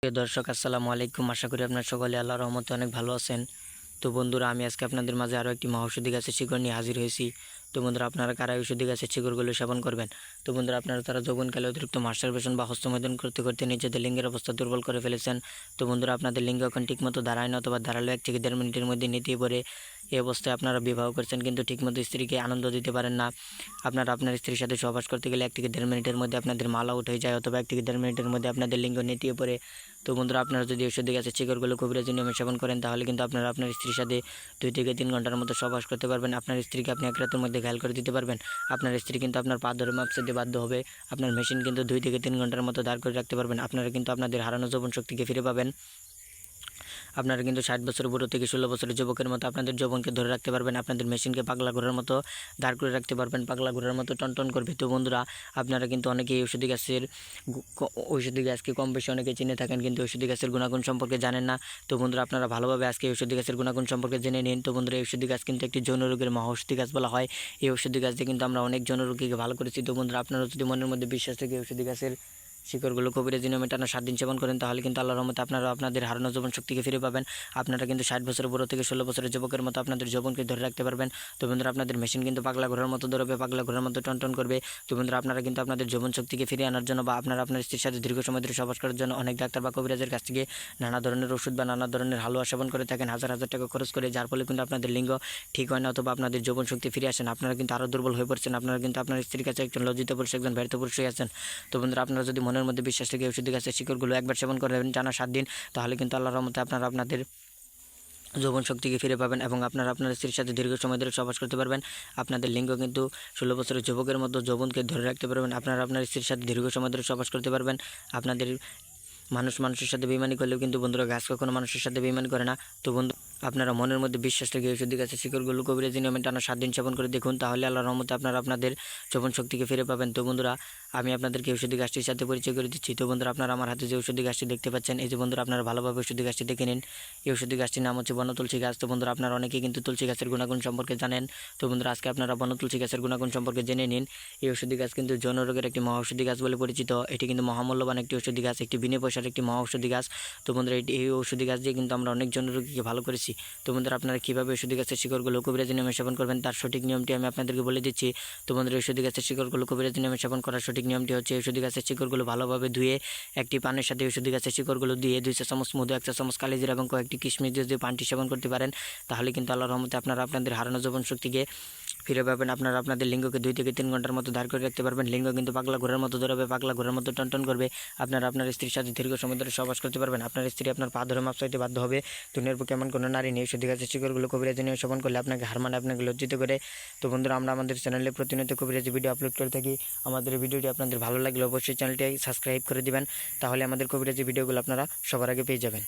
প্রিয় দর্শক আসসালামু আলাইকুম। আশা করি আপনারা সকলে আল্লাহর রহমতে অনেক ভালো আছেন। তো বন্ধুরা, আমি আজকে আপনাদের মাঝে আরও একটি মহাঔষধি গাছের শিকড় নিয়ে হাজির হয়েছি। তো বন্ধুরা, আপনারা কারা ঔষধি গাছের শিকড়গুলো সেবন করবেন? তো বন্ধুরা, আপনারা তারা যৌবনকালে অতিরিক্ত মাস্টারবেশন বা হস্তমৈথুন করতে করতে নিজেদের লিঙ্গের অবস্থা দুর্বল করে ফেলেছেন। তো বন্ধুরা, আপনাদের লিঙ্গ এখন ঠিকমতো দাঁড়ায় না, অথবা দাঁড়ালেও 1 থেকে 1.5 মিনিটের মধ্যে নিতেই পড়ে। এই অবস্থায় আপনারা বিবাহ করছেন কিন্তু ঠিকমতো স্ত্রীকে আনন্দ দিতে পারেন না। আপনারা আপনার স্ত্রীর সাথে সহবাস করতে গেলে 1 থেকে 1.5 মিনিটের মধ্যে আপনাদের মালা উঠে যায়, অথবা 1 থেকে 1.5 মিনিটের মধ্যে আপনাদের লিঙ্গ নেতিয়ে পড়ে। তো বন্ধুরা, আপনারা যদি ঔষধি গাছের শিকড়গুলো কবিরাজি নিয়মে সেবন করেন, তাহলে কিন্তু আপনারা আপনার স্ত্রীর সাথে 2 থেকে 3 ঘন্টার মতো সহবাস করতে পারবেন। আপনার স্ত্রীকে আপনি 1 রাতের মধ্যে ঘায়েল করে দিতে পারবেন। আপনার স্ত্রী কিন্তু আপনার পা ধরে মাপ দিতে বাধ্য হবে। আপনার মেশিন কিন্তু 2 থেকে 3 ঘন্টার মতো দাঁড় করে রাখতে পারবেন। আপনারা কিন্তু আপনাদের হারানো যৌবন শক্তিকে ফিরে পাবেন। আপনারা কিন্তু 60 বছর বুড়ো থেকে 16 বছরের যুবকের মতো আপনাদের যৌবনকে ধরে রাখতে পারবেন। আপনাদের মেশিনকে পাগলা ঘোড়ার মতো দাঁড় করে রাখতে পারবেন, পাগলা ঘোড়ার মতো টনটন করবে। তো বন্ধুরা, আপনারা কিন্তু অনেকেই ঔষধি গাছকে কম বেশি অনেকে চিনে থাকেন, কিন্তু ঔষধি গাছের গুণাগুণ সম্পর্কে জানেন না। তো বন্ধুরা, আপনারা ভালোভাবে আজকে ঔষধি গাছের গুণাগুণ সম্পর্কে জেনে নিন। তো বন্ধুরা, এই ঔষধি গাছ কিন্তু একটি যৌন রোগের মহাঔষধি গাছ বলা হয়। এই ঔষধি গাছ দিয়ে কিন্তু আমরা অনেক যৌন রোগীকে ভালো করেছি। তো বন্ধুরা, আপনারা যদি মনের মধ্যে বিশ্বাস থেকে ঔষধি গাছের শিকড়গুলো কবিরাজি নিয়মে টানা 7 দিন সেবন করেন, তাহলে কিন্তু আল্লাহর রহমতে আপনারা আপনাদের হারানো যৌবন শক্তিকে ফিরে পাবেন। আপনারা কিন্তু 60 বছর বুড়ো থেকে 16 বছরের যুবকের মতো আপনাদের যৌবনকে ধরে রাখতে পারবেন। তো বন্ধুরা, আপনাদের মেশিন কিন্তু পাগলা ঘোড়ার মতো দৌড়াবে, পাগলা ঘোড়ার মতো টনটন করবে। তো বন্ধুরা, আপনারা কিন্তু আপনাদের যৌবন শক্তিকে ফিরিয়ে আনার জন্য, বা আপনারা আপনার স্ত্রীর সাথে দীর্ঘ সময় ধরে সহবাস করার জন্য অনেক ডাক্তার বা কবিরাজের কাছ থেকে নানা ধরনের ওষুধ বা নানা ধরনের হালুয়া সেবন করে থাকেন, হাজার হাজার টাকা খরচ করে, যার ফলে কিন্তু আপনাদের লিঙ্গ ঠিক হয় না, অথবা আপনাদের যৌবন শক্তি ফিরে আসেন। আপনারা কিন্তু আরও দুর্বল হয়ে পড়ছেন। আপনারা কিন্তু আপনার স্ত্রীর কাছে একজন লজ্জিত পুরুষ, একজন ব্যর্থ পুরুষ হয়ে আছেন। তো বন্ধুরা, আপনারা যদি মনের মধ্যে বিশ্বাস থেকে ঔষধি গাছের শিকড়গুলো একবার সেবন করবেন টানা 7 দিন, তাহলে কিন্তু আল্লাহর রহমতে আপনারা আপনাদের যৌবন শক্তিকে ফিরে পাবেন, এবং আপনারা আপনার স্ত্রীর সাথে দীর্ঘ সময় ধরে সহবাস করতে পারবেন। আপনাদের লিঙ্গ কিন্তু 16 বছরের যুবকের মতো যৌবনকে ধরে রাখতে পারবেন। আপনারা আপনার স্ত্রীর সাথে দীর্ঘ সময় ধরে সহবাস করতে পারবেন। আপনাদের মানুষের সাথে বেইমানি করলেও কিন্তু বন্ধুরা, গাছ কখনো মানুষের সাথে বেইমানি করে না। তো বন্ধু, আপনারা মনের মধ্যে বিশ্বাস রেখে ঔষধি গাছের শিকড়গুলো কবিরাজি নিয়মে টানা 7 দিন সেবন করে দেখুন, তাহলে আল্লাহর রহমতে আপনারা আপনাদের যৌবন শক্তিকে ফিরে পাবেন। তো বন্ধুরা, আমি আপনাদেরকে ঔষধি গাছটির সাথে পরিচয় করে দিচ্ছি। তো বন্ধুরা, আপনারা আমার হাতে যে ঔষধি গাছটি দেখতে পাচ্ছেন, এই যে বন্ধুরা, আপনারা ভালোভাবে ঔষধি গাছটি দেখে নিন। এই ঔষধি গাছটির নাম হচ্ছে বনতুলসী গাছ। তো বন্ধুরা, আপনারা অনেকেই কিন্তু তুলসী গাছের গুণাগুণ সম্পর্কে জানেন। তো বন্ধুরা, আজকে আপনারা বনতুলসী গাছের গুণাগুণ সম্পর্কে জেনে নিন। এই ঔষধি গাছ কিন্তু যৌন রোগের একটি মহা ঔষধি গাছ বলে পরিচিত। এটি কিন্তু মহামূল্যবান একটি ঔষধি গাছ, একটি বিনা পয়সার একটি মহা ঔষধি গাছ। তো বন্ধুরা, এই ঔষধি গাছ দিয়ে কিন্তু আমরা অনেক যৌন রোগীকে ভালো করেছি। তো বন্ধুরা, আপনারা কীভাবে ঔষধি গাছের শিকড়গুলো কবিরাজি নিয়মে সেবন করবেন, তার সঠিক নিয়মটি আমি আপনাদেরকে বলে দিচ্ছি। তো বন্ধুরা, ঔষধি গাছের শিকড়গুলো কবিরাজি নিয়মে সেবন করার সঠিক নিয়মটি হচ্ছে, ঔষধি গাছের শিকড়গুলো ভালোভাবে ধুয়ে একটি পানের সাথে ঔষধি গাছের শিকড়গুলো দিয়ে 2 চা চামচ মধু, 1 চা চামচ কালিজিরা এবং কয়েকটি কিশমিশ দিয়ে যদি পানটি সেবন করতে পারেন, তাহলে কিন্তু আল্লাহর রহমতে আপনারা আপনাদের হারানো যৌবন শক্তিকে ফিরে পাবেন। আপনারা আপনাদের লিঙ্গকে 2 থেকে 3 ঘন্টার মতো দাঁড় করে রাখতে পারবেন। লিঙ্গ কিন্তু পাগলা ঘোড়ার মতো দৌড়াবে, পাগলা ঘোড়ার মতো টনটন করবে। আপনারা আপনার স্ত্রীর সাথে দীর্ঘ সময় ধরে সহবাস করতে পারবেন। আপনার স্ত্রী আপনার পা ধরে মাপ চাইতে বাধ্য হবে। দুনিয়ার বুকে এমন কোনো নারী নেই ঔষধি গাছের শিকড়গুলো কবিরাজি নিয়ে সেবন করলে আপনাকে হার মানে, আপনাকে লজ্জিত করে। তো বন্ধুরা, আমরা আমাদের চ্যানেলে প্রতিনিয়ত কবিরাজি ভিডিও আপলোড করে থাকি। আমাদের ভিডিওটি আপনাদের ভালো লাগলে অবশ্যই চ্যানেলটি সাবস্ক্রাইব করে দিবেন, তাহলে আমাদের কবিরাজি ভিডিওগুলো আপনারা সবার আগে পেয়ে যাবেন।